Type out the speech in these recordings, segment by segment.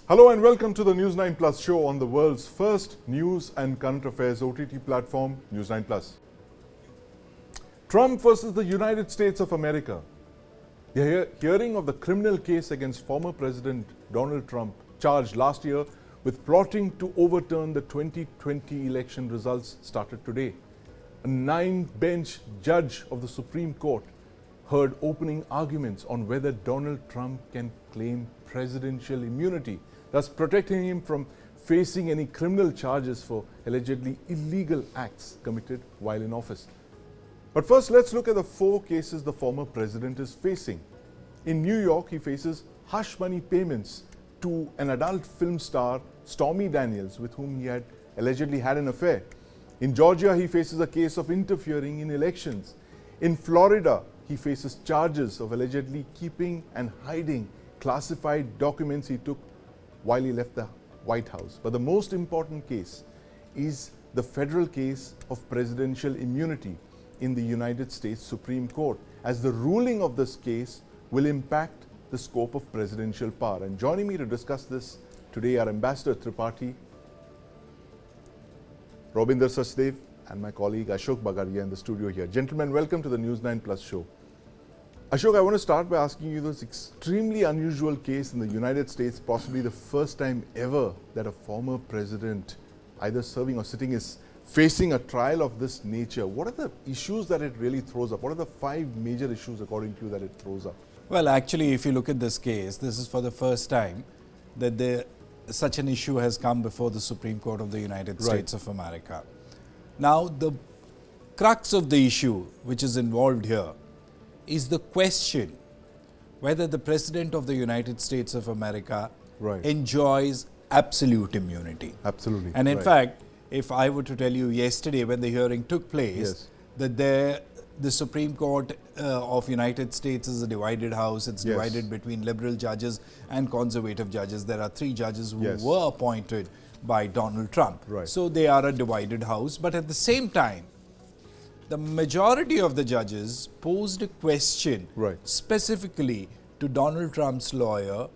Hello and welcome to the News9 Plus Show on the world's first news and current affairs OTT platform, News9 Plus. Trump versus the United States of America. The hearing of the criminal case against former President Donald Trump, charged last year with plotting to overturn the 2020 election results, started today. A 9-bench judge of the Supreme Court heard opening arguments on whether Donald Trump can claim presidential immunity, thus protecting him from facing any criminal charges for allegedly illegal acts committed while in office. But first, let's look at the 4 cases the former president is facing. In New York, he faces hush money payments to an adult film star, Stormy Daniels, with whom he had allegedly had an affair. In Georgia, he faces a case of interfering in elections. In Florida, he faces charges of allegedly keeping and hiding classified documents he took while he left the White House. But the most important case is the federal case of presidential immunity in the United States Supreme Court, as the ruling of this case will impact the scope of presidential power. And joining me to discuss this today are Ambassador Tripathi, Robinder, Sachdev, and my colleague Ashok Bagaria in the studio here. Gentlemen, welcome to the News9 Plus Show. Ashok, I want to start by asking you this extremely unusual case in the United States, possibly the first time ever that a former president, either serving or sitting, is facing a trial of this nature. What are the issues that it really throws up? What are the 5 major issues, according to you, that it throws up? Well, actually, if you look at this case, this is for the first time that such an issue has come before the Supreme Court of the United States of America. Now, the crux of the issue which is involved here is the question whether the President of the United States of America enjoys absolute immunity. Absolutely. And in fact, if I were to tell you yesterday when the hearing took place, that the Supreme Court of United States is a divided house. It's divided between liberal judges and conservative judges. There are 3 judges who were appointed by Donald Trump. So they are a divided house. But at the same time, the majority of the judges posed a question specifically to Donald Trump's lawyer,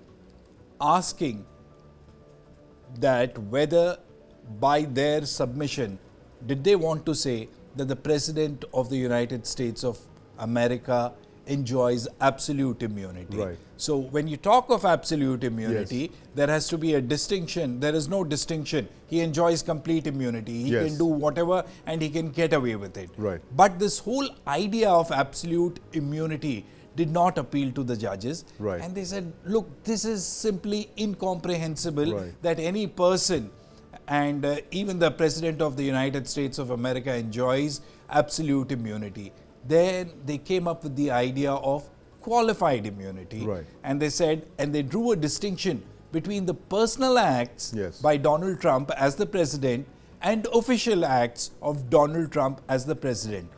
asking that whether by their submission did they want to say that the President of the United States of America enjoys absolute immunity. So when you talk of absolute immunity, there has to be a distinction. There is no distinction. He enjoys complete immunity. He can do whatever and he can get away with it. But this whole idea of absolute immunity did not appeal to the judges. And they said, look, this is simply incomprehensible that any person, and even the President of the United States of America, enjoys absolute immunity. Then they came up with the idea of qualified immunity. And they said, and they drew a distinction between the personal acts by Donald Trump as the president and official acts of Donald Trump as the president.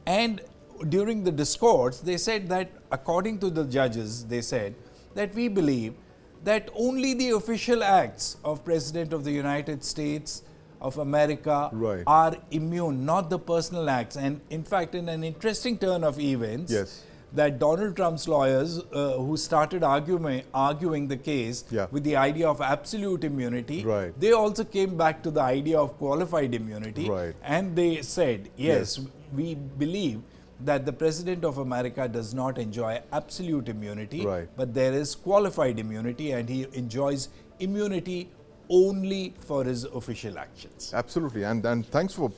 And during the discourse, they said that according to the judges, they said that we believe that only the official acts of President of the United States of America are immune, not the personal acts. And in fact, in an interesting turn of events, that Donald Trump's lawyers who started arguing the case with the idea of absolute immunity, they also came back to the idea of qualified immunity. And they said, yes, we believe that the President of America does not enjoy absolute immunity, but there is qualified immunity, and he enjoys immunity only for his official actions. Absolutely, and thanks for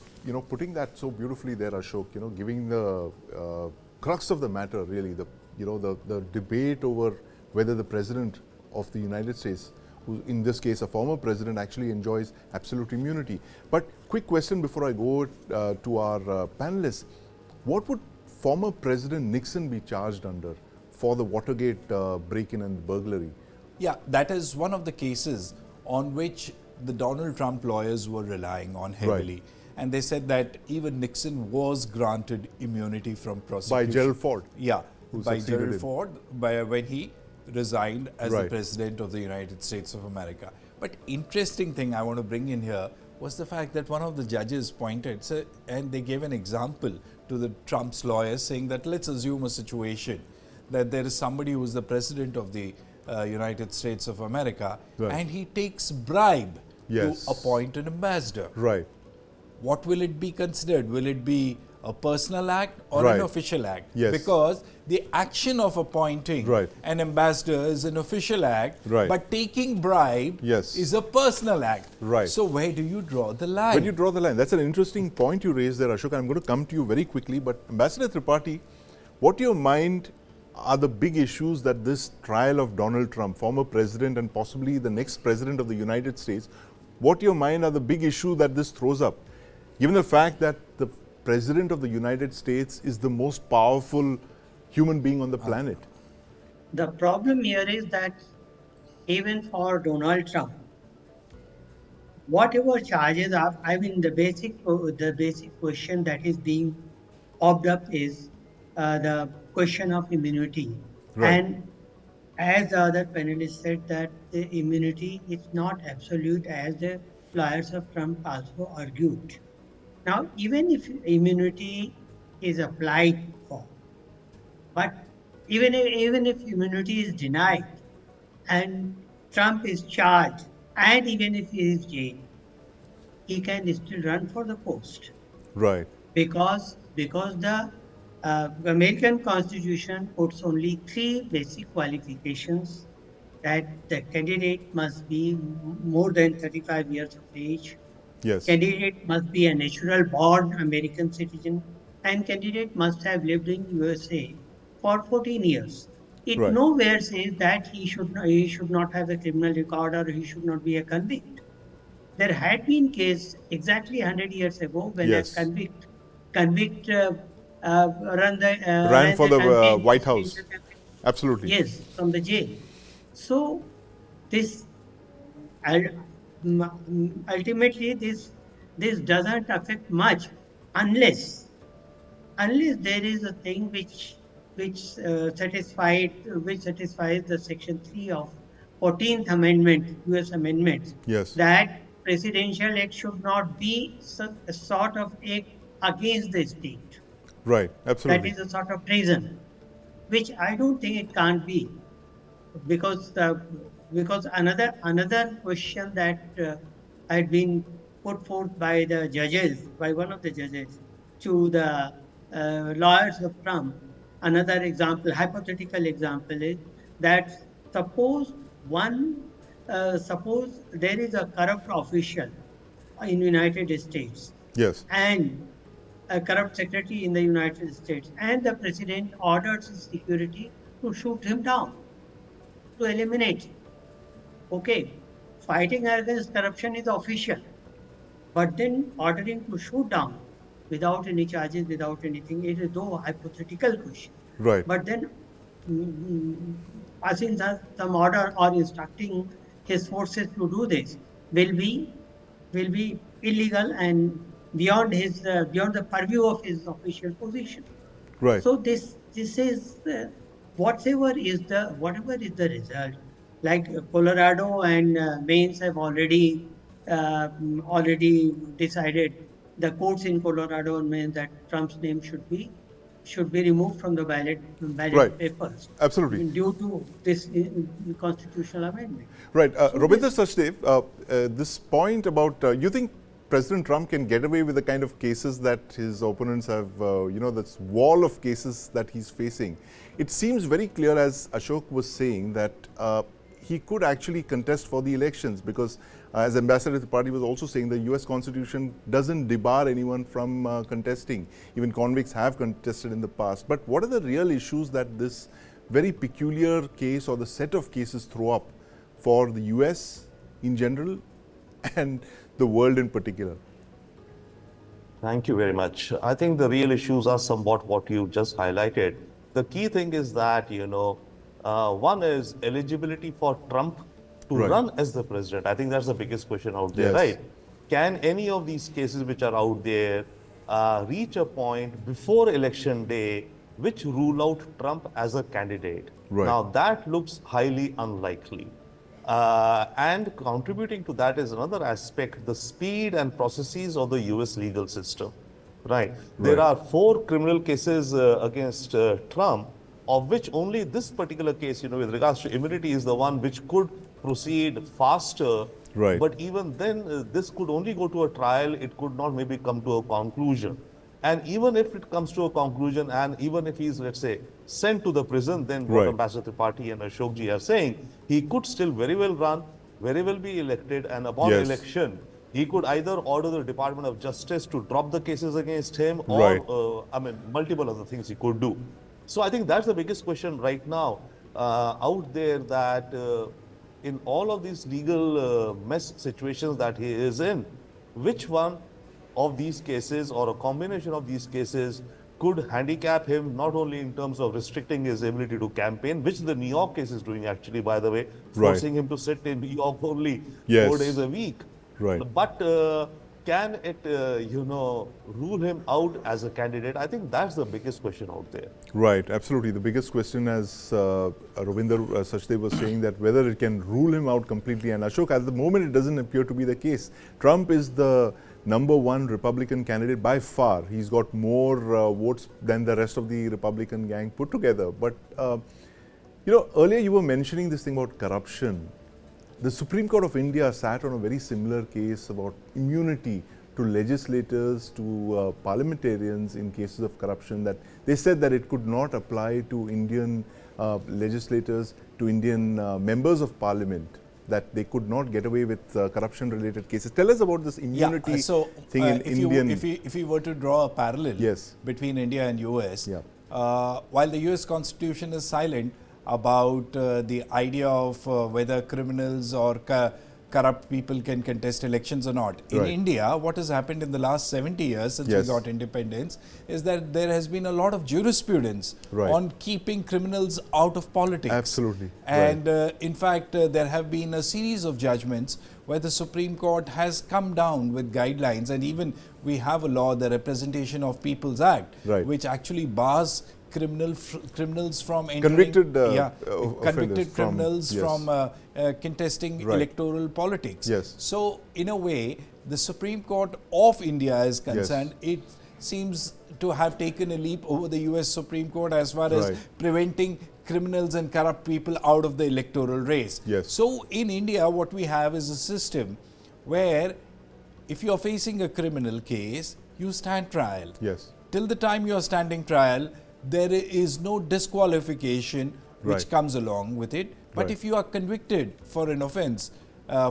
putting that so beautifully there, Ashok. Giving the crux of the matter, really, the debate over whether the President of the United States, who in this case a former president, actually enjoys absolute immunity. But quick question before I go to our panelists: what would former President Nixon be charged under for the Watergate break-in and burglary? Yeah, that is one of the cases on which the Donald Trump lawyers were relying on heavily. And they said that even Nixon was granted immunity from prosecution. By Gerald Ford? Yeah, by Gerald Ford, when he resigned as the President of the United States of America. But interesting thing I want to bring in here was the fact that one of the judges pointed, and they gave an example to the Trump's lawyers, saying that let's assume a situation that there is somebody who is the President of the United States of America, Right. and he takes bribe Yes. to appoint an ambassador. Right. What will it be considered? Will it be a personal act or Right. an official act? Yes. Because the action of appointing Right. an ambassador is an official act, Right. but taking bribe Yes. is a personal act. Right. So where do you draw the line? When you draw the line, that's an interesting point you raised there, Ashok. I'm going to come to you very quickly, but Ambassador Tripathi, what to your mind are the big issues that this trial of Donald Trump, former president and possibly the next president of the United States, what to your mind are the big issues that this throws up? Given the fact that the President of the United States is the most powerful human being on the planet. The problem here is that even for Donald Trump, whatever charges are, I mean, the basic question that is being popped up is the question of immunity. Right. And as the other panelists said, that the immunity is not absolute, as the lawyers of Trump also argued. Now, even if immunity is applied for, but even if immunity is denied and Trump is charged, and even if he is jailed, he can still run for the post Right. because the American Constitution puts only three basic qualifications: that the candidate must be more than 35 years of age, Yes. candidate must be a natural born American citizen, and candidate must have lived in USA for 14 years. It Right. nowhere says that he should not have a criminal record or he should not be a convict. There had been case exactly 100 years ago when Yes. a convict Ran for the campaign White in House. the campaign. Absolutely. Yes, from the jail. So this ultimately this doesn't affect much unless there is a thing which satisfies the section 3 of 14th amendment, US amendments, Yes. that presidential act should not be a sort of act against the state. Right. That Absolutely. is a sort of treason, which I don't think it can't be, because another question that had been put forth by the judges, by one of the judges, to the lawyers of Trump. Another example, hypothetical example, is that suppose suppose there is a corrupt official in United States Yes. and a corrupt secretary in the United States, and the president orders his security to shoot him down, to eliminate him. Okay, fighting against corruption is official, but then ordering to shoot down without any charges, without anything, it is though hypothetical question. Right. But then passing some order or instructing his forces to do this will be illegal and beyond beyond the purview of his official position. Right. So this is whatever is the result. Like Colorado and Maine have already decided, the courts in Colorado and Maine, that Trump's name should be removed from the ballot Right. papers. Absolutely. Due to this constitutional amendment. Right. Robinder, Sachdev, this point about, you think President Trump can get away with the kind of cases that his opponents have, this wall of cases that he's facing? It seems very clear, as Ashok was saying, that he could actually contest for the elections because, as Ambassador Tripathi was also saying, the US Constitution doesn't debar anyone from contesting. Even convicts have contested in the past. But what are the real issues that this very peculiar case or the set of cases throw up for the US in general and the world in particular? Thank you very much. I think the real issues are somewhat what you just highlighted. The key thing is that, one is eligibility for Trump to Right. run as the president. I think that's the biggest question out there, Yes. right? Can any of these cases which are out there reach a point before election day which rule out Trump as a candidate? Right. Now, that looks highly unlikely. And contributing to that is another aspect, the speed and processes of the US legal system. Right. There Right. are 4 criminal cases against Trump, of which only this particular case, with regards to immunity, is the one which could proceed faster. Right. But even then, this could only go to a trial. It could not maybe come to a conclusion. And even if it comes to a conclusion, and even if he's, let's say, sent to the prison, then what Right. Ambassador Tripathi and Ashokji are saying, he could still very well run, very well be elected, and upon Yes. election, he could either order the Department of Justice to drop the cases against him, Right. or, multiple other things he could do. So I think that's the biggest question right now out there, that in all of these legal mess situations that he is in, which one of these cases or a combination of these cases could handicap him, not only in terms of restricting his ability to campaign, which the New York case is doing actually, by the way, forcing him to sit in New York only Yes. 4 days a week. Right. But can it, rule him out as a candidate? I think that's the biggest question out there. Right, absolutely. The biggest question, as Robinder Sachdev was saying, that whether it can rule him out completely. And Ashok, at the moment, it doesn't appear to be the case. Trump is the #1 Republican candidate by far. He's got more votes than the rest of the Republican gang put together. But, earlier you were mentioning this thing about corruption. The Supreme Court of India sat on a very similar case about immunity to legislators, to parliamentarians in cases of corruption, that they said that it could not apply to Indian legislators, to Indian members of parliament, that they could not get away with corruption-related cases. Tell us about this immunity thing in Indian... If you were to draw a parallel Yes. between India and US, Yeah. while the US Constitution is silent about the idea of whether criminals or corrupt people can contest elections or not. In Right. India, what has happened in the last 70 years since Yes. we got independence is that there has been a lot of jurisprudence Right. on keeping criminals out of politics. Absolutely. And in fact, there have been a series of judgments where the Supreme Court has come down with guidelines, and even we have a law, the Representation of People's Act, Right. which actually bars criminals from entering, Convicted convicted criminals yes. from contesting Right. electoral politics. Yes. So in a way, the Supreme Court of India is concerned, it seems to have taken a leap over the US Supreme Court as far as Right. preventing criminals and corrupt people out of the electoral race. Yes. So in India, what we have is a system where if you are facing a criminal case, you stand trial. Yes. Till the time you are standing trial, there is no disqualification which Right. comes along with it. But Right. if you are convicted for an offence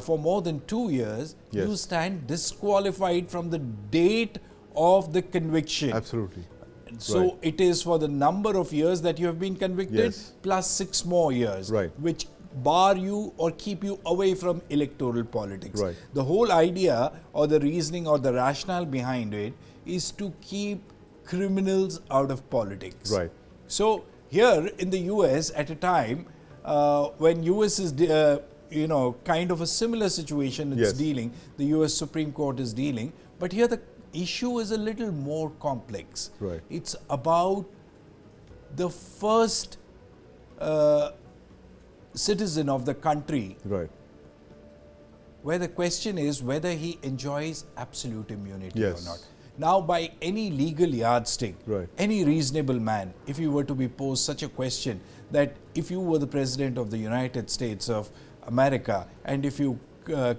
for more than 2 years, Yes. you stand disqualified from the date of the conviction. Absolutely. So Right. it is for the number of years that you have been convicted, Yes. plus 6 more years, Right. which bar you or keep you away from electoral politics. Right. The whole idea or the reasoning or the rationale behind it is to keep criminals out of politics. Right. So here in the US, at a time when US is kind of a similar situation it's Yes. dealing, the US Supreme Court is dealing, but here the issue is a little more complex. Right. It's about the first citizen of the country, Right. where the question is whether he enjoys absolute immunity Yes. or not. Now, by any legal yardstick, Right. any reasonable man, if you were to be posed such a question, that if you were the President of the United States of America and if you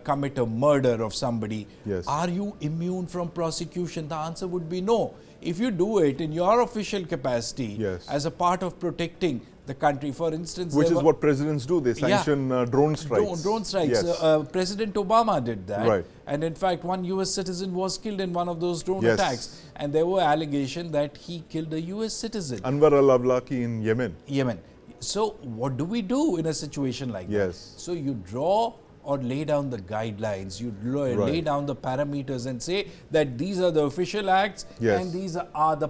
commit a murder of somebody, Yes. are you immune from prosecution? The answer would be no. If you do it in your official capacity, Yes. as a part of protecting the country, for instance, Which there is were- what presidents do. They sanction drone strikes. Drone strikes. Yes. President Obama did that. Right. And in fact, one US citizen was killed in one of those drone Yes. attacks. And there were allegations that he killed a US citizen. Anwar al-Awlaki in Yemen. Yemen. So what do we do in a situation like that? Yes. So you draw or lay down the guidelines, you lay Right. down the parameters and say that these are the official acts Yes. and these are the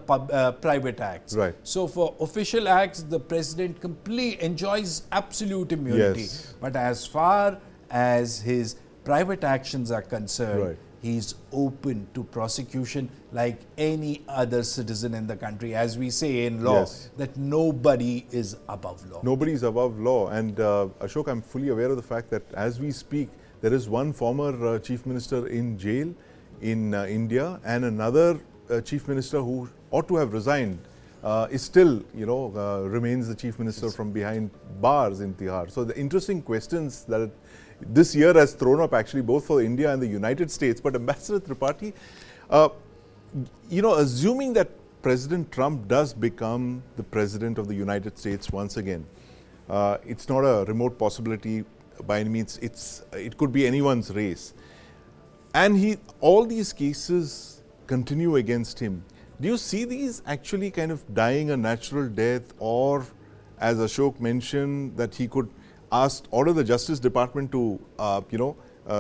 private acts. Right. So for official acts, the president completely enjoys absolute immunity. Yes. But as far as his private actions are concerned, Right. he's open to prosecution like any other citizen in the country. As we say in law, Yes. that nobody is above law. Nobody is above law. And Ashok, I'm fully aware of the fact that as we speak, there is one former chief minister in jail in India and another chief minister who ought to have resigned is still, remains the chief minister from behind bars in Tihar. So the interesting questions that this year has thrown up actually both for India and the United States. But Ambassador Tripathi, assuming that President Trump does become the president of the United States once again, it's not a remote possibility by any means. It could be anyone's race, and all these cases continue against him. Do you see these actually kind of dying a natural death, or, as Ashok mentioned, that he could order the Justice Department to,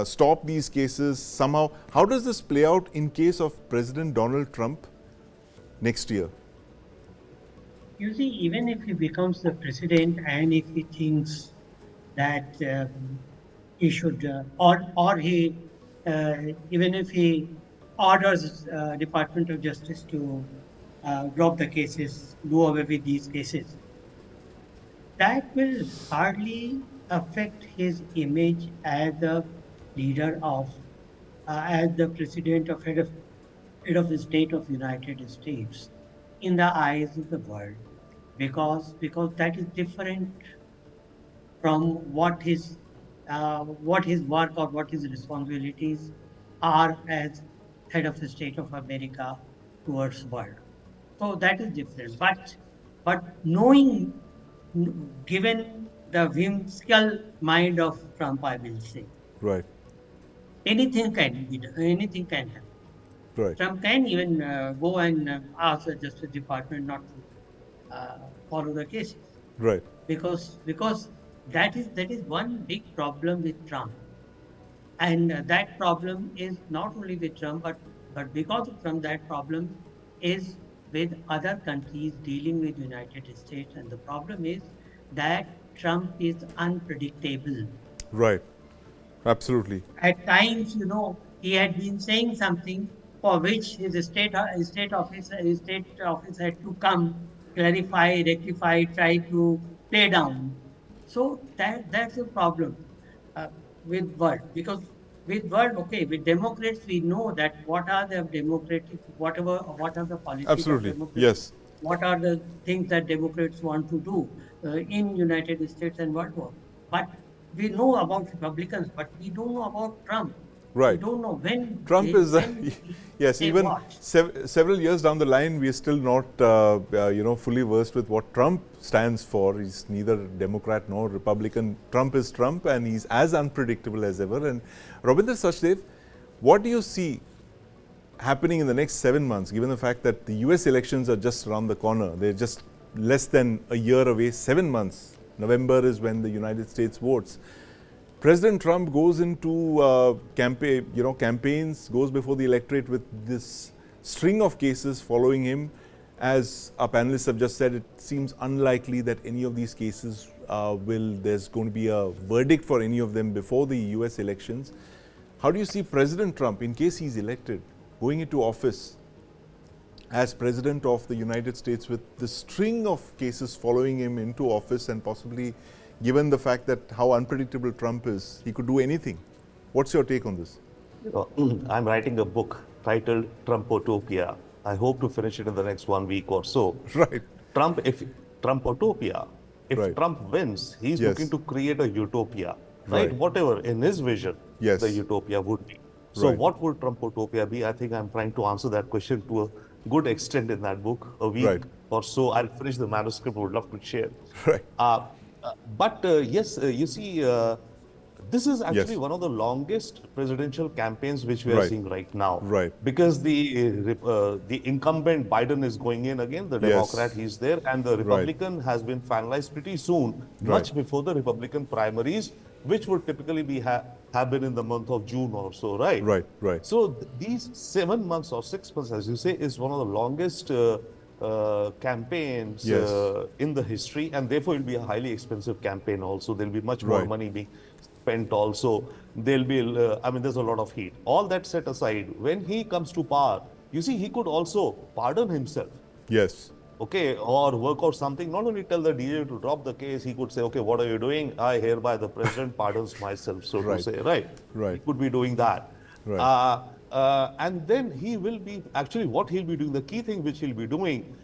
stop these cases somehow? How does this play out in case of President Donald Trump next year? You see, even if he becomes the president and if he thinks that he should, or he, even if he orders Department of Justice to drop the cases, do away with these cases, that will hardly affect his image as the leader of, as the president of head of the state of United States in the eyes of the world, because that is different from what his work or what his responsibilities are as head of the state of America towards world. So that is different. But knowing, given the whimsical mind of Trump, I will say, Right, anything can be done, anything can happen. right, Trump can even go and ask the Justice Department not to follow the cases, right, because that is one big problem with Trump, and that problem is not only with Trump, but because of Trump, that problem is with other countries dealing with United States, and the problem is that Trump is unpredictable. right. Absolutely. At times, he had been saying something for which his state office had to come, clarify, rectify, try to play down. So that's a problem uh, with world, because with world, okay, with Democrats, we know that what are the policies of Absolutely. Democrats, Yes. what are the things that Democrats want to do in United States and world war. But we know about Republicans, but we don't know about Trump. We Right. don't know when Trump is, he yes, say even what. several years down the line, we are still not, fully versed with what Trump stands for. He's neither Democrat nor Republican. Trump is Trump, and he's as unpredictable as ever. And Robinder, Sachdev, what do you see happening in the next 7 months, given the fact that the US elections are just around the corner? They're just less than a year away, 7 months. November is when the United States votes. President Trump goes into campaigns, goes before the electorate with this string of cases following him. As our panelists have just said, it seems unlikely that any of these cases there's going to be a verdict for any of them before the US elections. How do you see President Trump, in case he's elected, going into office as President of the United States with the string of cases following him into office, and possibly, given the fact that how unpredictable Trump is, he could do anything? What's your take on this? I'm writing a book titled Trumpotopia. I hope to finish it in the next 1 week or so. Right. Trumpotopia. If Right. Trump wins, he's Yes. looking to create a utopia, right? Right. Whatever in his vision, Yes. the utopia would be. So Right. what would Trumpotopia be? I think I'm trying to answer that question to a good extent in that book. A week Right. or so, I'll finish the manuscript. Would love to share. Right. But yes, you see, this is actually Yes. one of the longest presidential campaigns which we are Right. seeing right now. Right. Because the incumbent Biden is going in again, the Yes. Democrat, he's there, and the Republican has been finalized pretty soon, much before the Republican primaries, which would typically happen in the month of June or so, right? Right, right. So these 7 months or 6 months, as you say, is one of the longest campaigns Yes. in the history, and therefore it will be a highly expensive campaign also. There'll be much more Right. money being spent also. There'll be, there's a lot of heat. All that set aside, when he comes to power, you see, he could also pardon himself. Yes. Okay, or work out something, not only tell the DJ to drop the case, he could say, okay, what are you doing? I hereby the president pardons myself, so Right. to say, right? Right. He could be doing that. Right. And then he will be, actually what he'll be doing, the key thing which he'll be doing,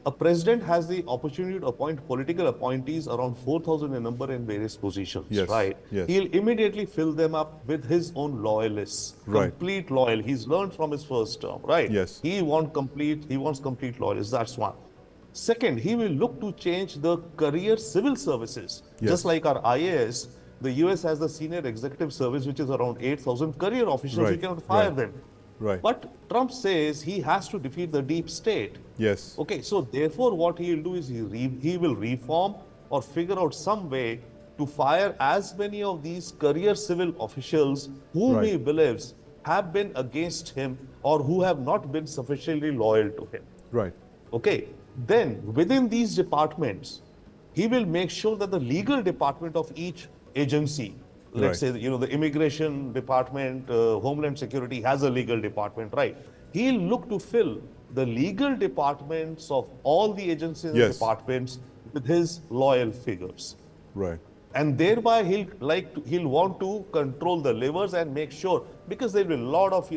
a president has the opportunity to appoint political appointees around 4,000 in number in various positions, Yes, right? yes. He'll immediately fill them up with his own loyalists, Right. complete loyal. He's learned from his first term, right? Yes. He wants complete loyalists. That's one. Second, he will look to change the career civil services. Yes. Just like our IAS, the US has the senior executive service, which is around 8,000 career officials. Right, You cannot fire right, them. right. But Trump says he has to defeat the deep state. Yes. Okay, so therefore what he will do is he will reform or figure out some way to fire as many of these career civil officials whom Right. he believes have been against him or who have not been sufficiently loyal to him. Right. Okay, then within these departments, he will make sure that the legal department of each agency, let's Right. say, the immigration department, Homeland Security has a legal department, right? He'll look to fill the legal departments of all the agencies and Yes. departments with his loyal figures. Right. And thereby he'll want to control the levers and make sure, because there will be a lot of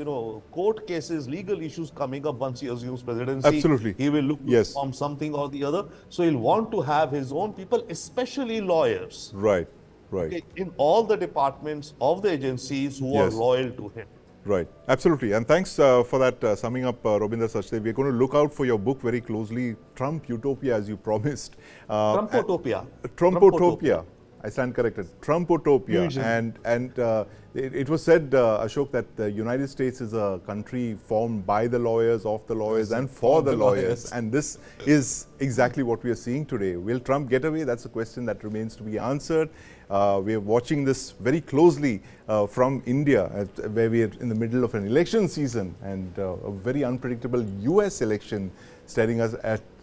court cases, legal issues coming up once he assumes presidency. Absolutely. He will look to Yes. reform something or the other. So he'll want to have his own people, especially lawyers, Right. Right. in all the departments of the agencies who Yes. are loyal to him. Right, absolutely. And thanks for that summing up, Robinder, Sachdev. We're going to look out for your book very closely, Trump Utopia, as you promised. Trumpotopia. Trumpotopia. I stand corrected. Trumpotopia. And it was said, Ashok, that the United States is a country formed by the lawyers, of the lawyers, and for the lawyers. And this is exactly what we are seeing today. Will Trump get away? That's a question that remains to be answered. We are watching this very closely from India, where we are in the middle of an election season and a very unpredictable US election staring us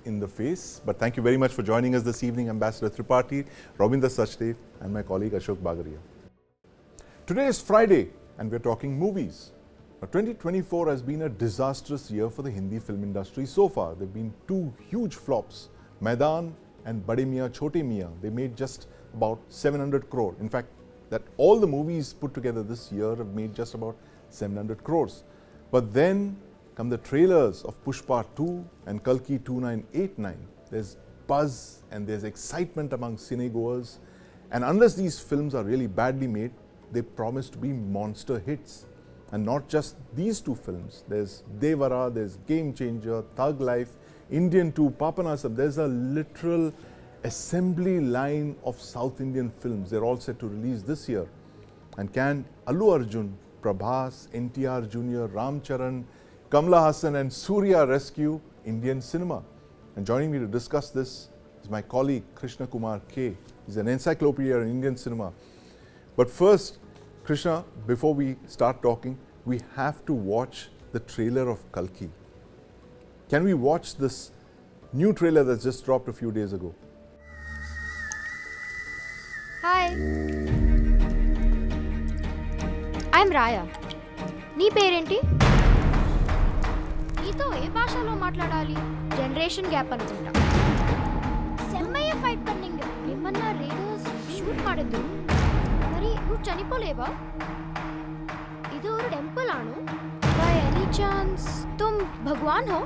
in the face. But thank you very much for joining us this evening, Ambassador Tripathi, Robinder, Sachdev, and my colleague Ashok Bagaria. Today is Friday, and we're talking movies. Now, 2024 has been a disastrous year for the Hindi film industry so far. There have been two huge flops, Maidan and Bade Miyan Chote Miyan. They made just about 700 crore. In fact, that all the movies put together this year have made just about 700 crores. But then come the trailers of Pushpa 2 and Kalki 2989. There's buzz and there's excitement among cinegoers. And unless these films are really badly made, they promise to be monster hits. And not just these two films. There's Devara, there's Game Changer, Thug Life, Indian 2, Papanasam. There's a literal assembly line of South Indian films. They're all set to release this year. And can Allu Arjun, Prabhas, NTR Jr., Ram Charan, Kamala Hassan and Surya rescue Indian cinema? And joining me to discuss this is my colleague Krishna Kumar K. He's an encyclopedia in Indian cinema. But first, Krishna, before we start talking, we have to watch the trailer of Kalki. Can we watch this new trailer that's just dropped a few days ago? Hi. I'm Raya. నీ పేరేంటి? నీతో ఏ భాషలో మాట్లాడాలి? Generation gap అనుకుంటా. సెమ్మయ్య fight పన్నింగ్ ఏమన్నా raiders shoot ಮಾಡಿದ್ರು. మరి నువ్వు చనిపోలేవా? ಇದು ಒಂದು ಟೆಂಪಲ್ ಆಣು. By any chance तुम भगवान हो?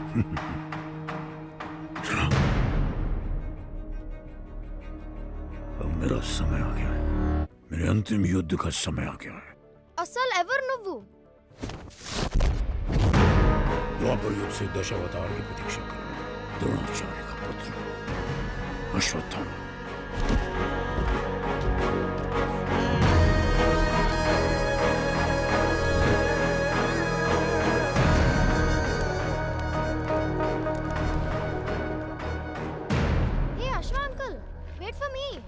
अब मेरा समय आ गया है. मेरे अंतिम युद्ध का समय आ गया है. అసలు ఎవరు నువ్వు? द्वापर युग से दशावतार की प्रतीक्षा कर रहा हूं. द्रोणाचार्य का पुत्र Ashwatthama. Hey Ashwa uncle, wait for me.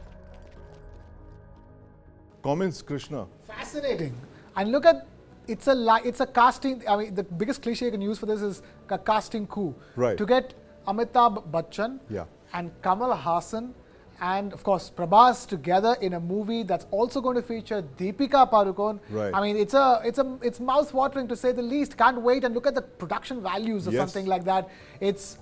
Comments, Krishna? Fascinating. And look at, it's a casting, I mean, the biggest cliche you can use for this is a casting coup. Right. To get Amitabh Bachchan Yeah. and Kamal Hassan and of course Prabhas together in a movie that's also going to feature Deepika Padukone. Right. I mean, it's mouth-watering to say the least. Can't wait and look at the production values of Yes. something like that. It's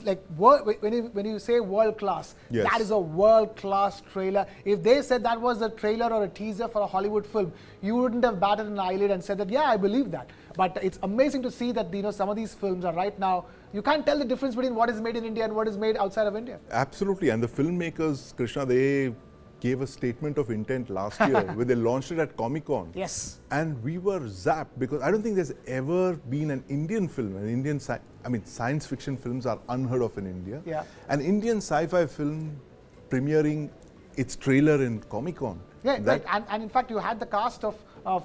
like when you say world class, Yes. that is a world class trailer. If they said that was a trailer or a teaser for a Hollywood film, you wouldn't have batted an eyelid and said that, yeah, I believe that. But it's amazing to see that some of these films are right now You can't tell the difference between what is made in India and what is made outside of India. Absolutely. And the filmmakers, Krishna, they gave a statement of intent last year when they launched it at Comic-Con. Yes. And we were zapped because I don't think there's ever been an Indian film, science fiction films are unheard of in India. Yeah. An Indian sci-fi film premiering its trailer in Comic-Con. Yeah, right. And in fact, you had the cast of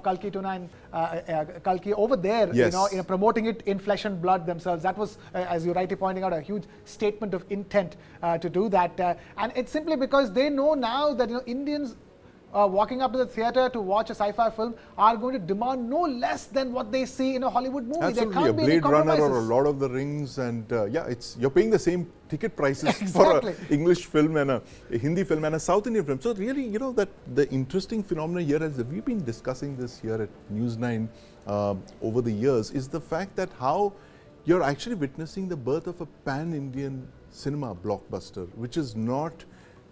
Kalki 29, Kalki over there, yes. Promoting it in flesh and blood themselves. That was, as you're rightly pointing out, a huge statement of intent to do that. And it's simply because they know now that Indians walking up to the theatre to watch a sci-fi film are going to demand no less than what they see in a Hollywood movie. Absolutely, there can't a be any Blade Runner compromises. or a Lord of the Rings, and you're paying the same ticket prices for an English film and a Hindi film and a South Indian film. So really, that the interesting phenomenon here, as we've been discussing this here at News9 over the years, is the fact that how you're actually witnessing the birth of a pan-Indian cinema blockbuster, which is not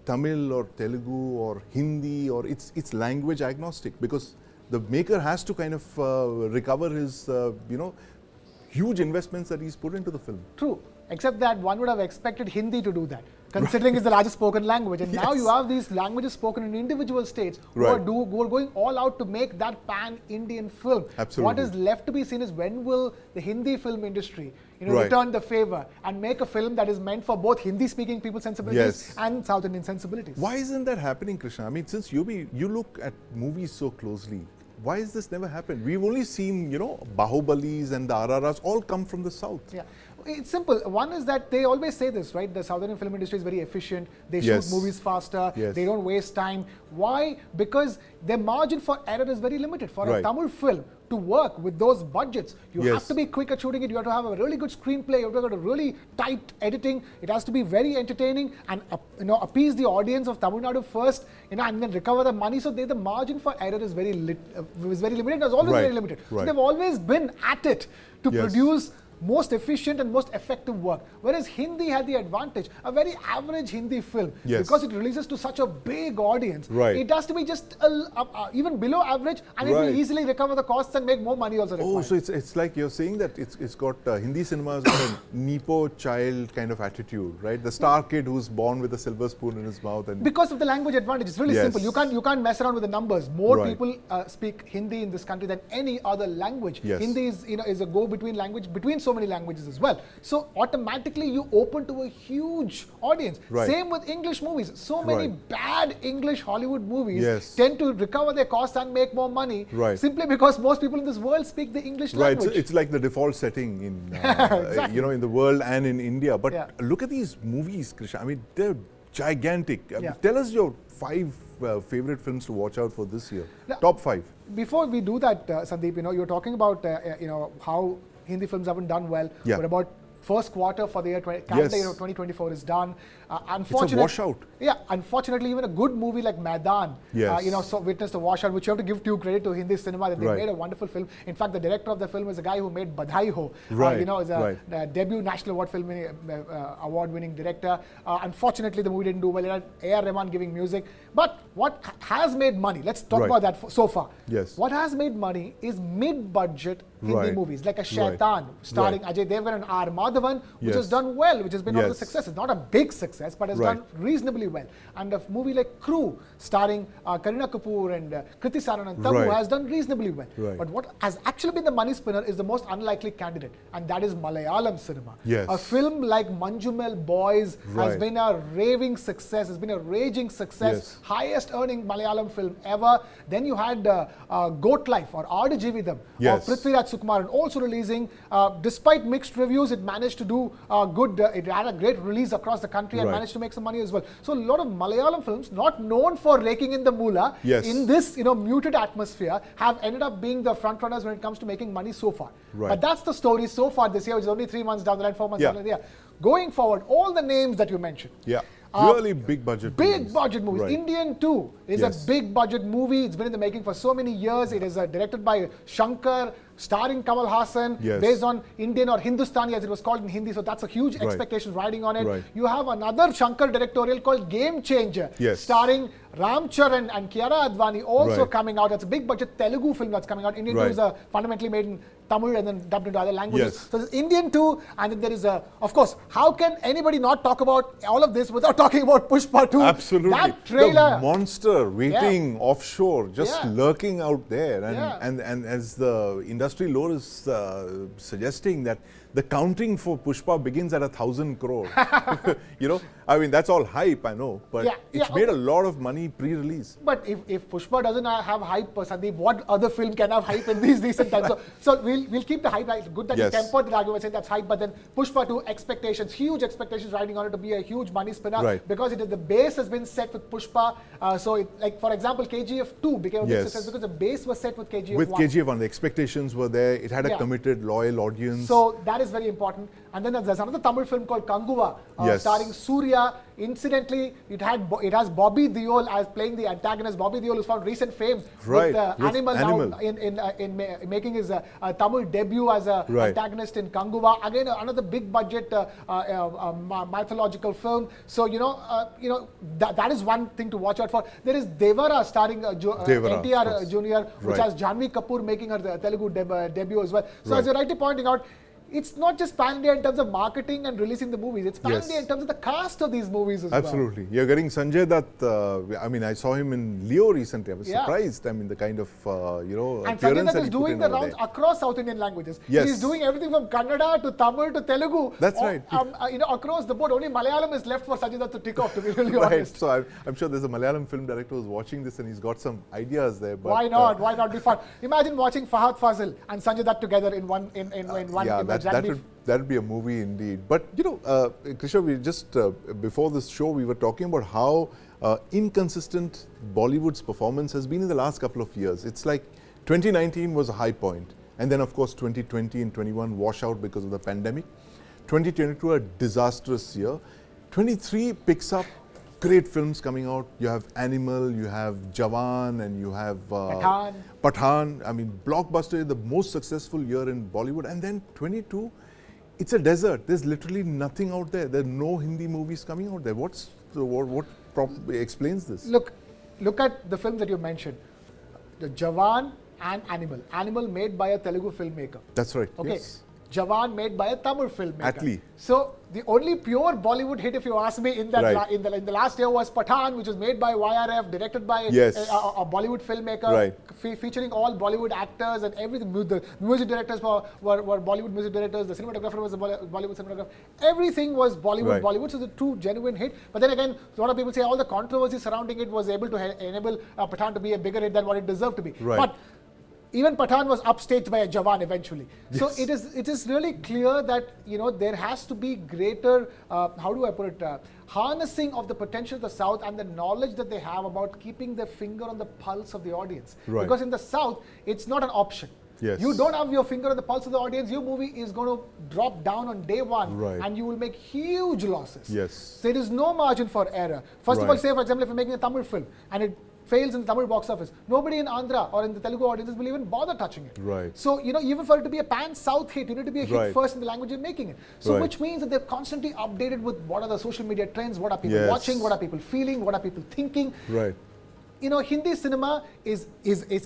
Tamil or Telugu or Hindi, or it's language agnostic, because the maker has to kind of recover his huge investments that he's put into the film. True, except that one would have expected Hindi to do that, considering it's the largest spoken language. And now you have these languages spoken in individual states who are going all out to make that pan-Indian film. Absolutely. What is left to be seen is when will the Hindi film industry return the favor and make a film that is meant for both Hindi-speaking people's sensibilities and South Indian sensibilities. Why isn't that happening, Krishna? I mean, since you look at movies so closely, why has this never happened? We've only seen, Bahubalis and the RRRs all come from the South. Yeah. It's simple. One is that they always say this, right? The South Indian film industry is very efficient. They shoot movies faster. They don't waste time. Why? Because their margin for error is very limited. For a Tamil film to work with those budgets, you have to be quick at shooting it. You have to have a really good screenplay. You have to have a really tight editing. It has to be very entertaining and appease the audience of Tamil Nadu first, and then recover the money. So the margin for error is very limited. It was always very limited. So they've always been at it to produce most efficient and most effective work. Whereas Hindi had the advantage, a very average Hindi film, because it releases to such a big audience, it has to be just even below average, and it will easily recover the costs and make more money also. Oh, so it's like you're saying that it's got Hindi cinemas got a Nepo child kind of attitude, right? The star kid who's born with a silver spoon in his mouth, and because of the language advantage, it's really simple. You can't mess around with the numbers. More people speak Hindi in this country than any other language. Hindi is a go-between language between so many languages as well. So automatically you open to a huge audience. Same with English movies. So many bad English Hollywood movies tend to recover their costs and make more money simply because most people in this world speak the English language. So it's like the default setting in in the world and in India. But look at these movies, Krishna. I mean, they're gigantic. Tell us your 5 favorite films to watch out for this year. Now, top 5. Before we do that, Sandeep, you're talking about how Hindi films haven't done well. But about first quarter for the year 2024 is done. Unfortunately, it's a washout. Yeah, unfortunately, even a good movie like Maidan, so witnessed a washout, which you have to give due credit to Hindi cinema that they made a wonderful film. In fact, the director of the film is a guy who made Badhai Ho. Is a debut National Award-winning director. Unfortunately, the movie didn't do well. It had A.R. Rahman giving music. But what has made money? Let's talk about that so far. What has made money is mid-budget Hindi movies, like a Shaitan, starring Ajay Devgan and R. Madhavan, which has done well, which has been one of the successes. Not a big success, but has done reasonably well. And a movie like Crew, starring Kareena Kapoor and Kriti Saran and Tabu, has done reasonably well. But what has actually been the money spinner is the most unlikely candidate, and that is Malayalam cinema. A film like Manjumel Boys has been a raving success, has been a raging success, highest earning Malayalam film ever. Then you had Goat Life or Aadu Jeevitham of Prithviraj Sukumaran also releasing. Despite mixed reviews, it managed to do good. It had a great release across the country and managed to make some money as well. So a lot of Malayalam films, not known for raking in the moolah, in this muted atmosphere, have ended up being the front runners when it comes to making money so far. But that's the story so far this year, which is only 3 months down the line, 4 months down the line. Going forward, all the names that you mentioned. Really big budget movies. Indian 2 is a big budget movie. It's been in the making for so many years. It is directed by Shankar, starring Kamal Hassan, based on Indian or Hindustani as it was called in Hindi. So that's a huge expectation riding on it. You have another Shankar directorial called Game Changer, starring Ram Charan and Kiara Advani also coming out. It's a big budget Telugu film that's coming out. Indian 2 is fundamentally made in Tamil and then dubbed into other languages. So there's Indian 2, and then there is of course, how can anybody not talk about all of this without talking about Pushpa 2? Absolutely. That trailer. The monster waiting offshore, just lurking out there. And as the industry lore is suggesting that the counting for Pushpa begins at 1,000 crore. You know, I mean, that's all hype, I know, but it's made a lot of money pre-release. But if Pushpa doesn't have hype, Sandeep, what other film can have hype in these recent times? So we'll keep the hype. Good that you tempered the argument saying that's hype, but then Pushpa 2 expectations, huge expectations riding on it to be a huge money spinner because the base has been set with Pushpa. So like for example, KGF 2 became a big success because the base was set with KGF 1. With KGF 1, the expectations were there. It had a committed, loyal audience. So that is very important. And then there's another Tamil film called Kanguva, starring Surya. Incidentally, it has Bobby Deol as playing the antagonist. Bobby Deol has found recent fame with Animal now in making his Tamil debut as an antagonist in Kanguva. Again, another big budget mythological film. So that is one thing to watch out for. There is Devara starring NTR Jr., which has Janvi Kapoor making her Telugu debut as well. So as you're rightly pointing out, it's not just pan-India in terms of marketing and releasing the movies. It's pan-India in terms of the cast of these movies as well. Absolutely. You're getting Sanjay Dutt. I mean, I saw him in Leo recently. I was surprised. I mean, the kind of, and Sanjay Dutt is doing the rounds across South Indian languages. He's doing everything from Kannada to Tamil to Telugu. That's right. Across the board. Only Malayalam is left for Sanjay Dutt to tick off, to be really honest. So I'm sure there's a Malayalam film director who's watching this and he's got some ideas there. But why not? Why not be fun? Imagine watching Fahad Fazil and Sanjay Dutt together in one image. That would be a movie indeed. But Krisha, we just before this show we were talking about how inconsistent Bollywood's performance has been in the last couple of years. It's like 2019 was a high point, and then of course 2020 and 21 wash out because of the pandemic. 2022 a disastrous year. 23 picks up great films coming out. You have Animal, you have Jawan, and you have Pathaan. I mean, blockbuster, the most successful year in Bollywood. And then 22, it's a desert. There's literally nothing out there. There are no Hindi movies coming out there. What explains this? Look at the films that you mentioned. The Jawan and Animal. Animal made by a Telugu filmmaker. That's right. Okay. Yes. Jawan made by a Tamil filmmaker. Atlee. So the only pure Bollywood hit, if you ask me, in that in the last year was Pathaan, which was made by YRF, directed by a Bollywood filmmaker, featuring all Bollywood actors and everything. The music directors were Bollywood music directors. The cinematographer was a Bollywood cinematographer. Everything was Bollywood. So it's a true genuine hit. But then again, a lot of people say all the controversy surrounding it was able to enable Pathaan to be a bigger hit than what it deserved to be. But even Pathaan was upstaged by a Jawan eventually. So it is really clear that there has to be greater harnessing of the potential of the South and the knowledge that they have about keeping their finger on the pulse of the audience. Because in the South, it's not an option. You don't have your finger on the pulse of the audience, your movie is going to drop down on day one and you will make huge losses. So there is no margin for error. First of all, say for example, if you're making a Tamil film and it fails in the Tamil box office, nobody in Andhra or in the Telugu audiences will even bother touching it. So, even for it to be a pan-South hit, you need to be a hit first in the language you're making it. So, which means that they're constantly updated with what are the social media trends, what are people watching, what are people feeling, what are people thinking. Hindi cinema is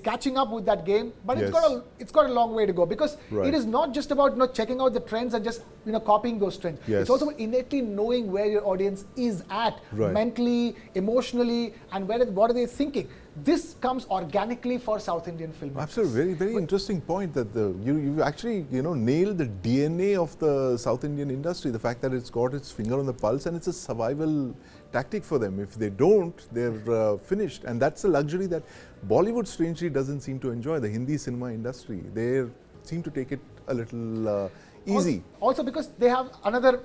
catching up with that game, but it's got a long way to go because it is not just about checking out the trends and just copying those trends. It's also innately knowing where your audience is at mentally, emotionally, and what are they thinking. This comes organically for South Indian filmmakers. Absolutely, very very interesting point that you actually nailed the DNA of the South Indian industry. The fact that it's got its finger on the pulse and it's a survival tactic for them. If they don't, they're finished, and that's a luxury that Bollywood strangely doesn't seem to enjoy. The Hindi cinema industry, they seem to take it a little easy. Also because they have another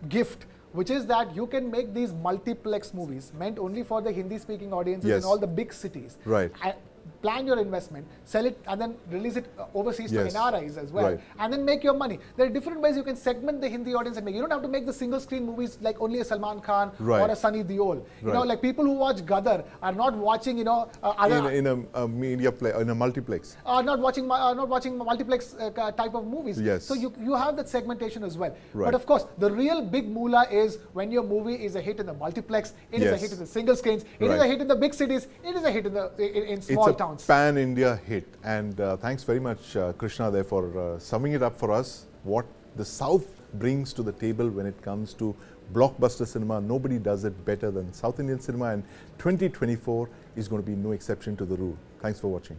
gift, which is that you can make these multiplex movies meant only for the Hindi-speaking audiences in all the big cities. plan your investment, sell it, and then release it overseas Yes. to NRIs as well, Right. and then make your money. There are different ways you can segment the Hindi audience and make. You don't have to make the single screen movies like only a Salman Khan Right. or a Sunny Deol. You know, Right. like people who watch Gadar are not watching, other in a media play, in a multiplex. not watching multiplex type of movies. Yes. So you have that segmentation as well. Right. But of course, the real big moolah is when your movie is a hit in the multiplex, it is a Yes. hit in the single screens, it is Right. a hit in the big cities, it is a hit in small It's a towns. pan-India hit. And thanks very much, Krishna, there for summing it up for us, what the South brings to the table when it comes to blockbuster cinema. Nobody does it better than South Indian cinema, and 2024 is going to be no exception to the rule. Thanks for watching.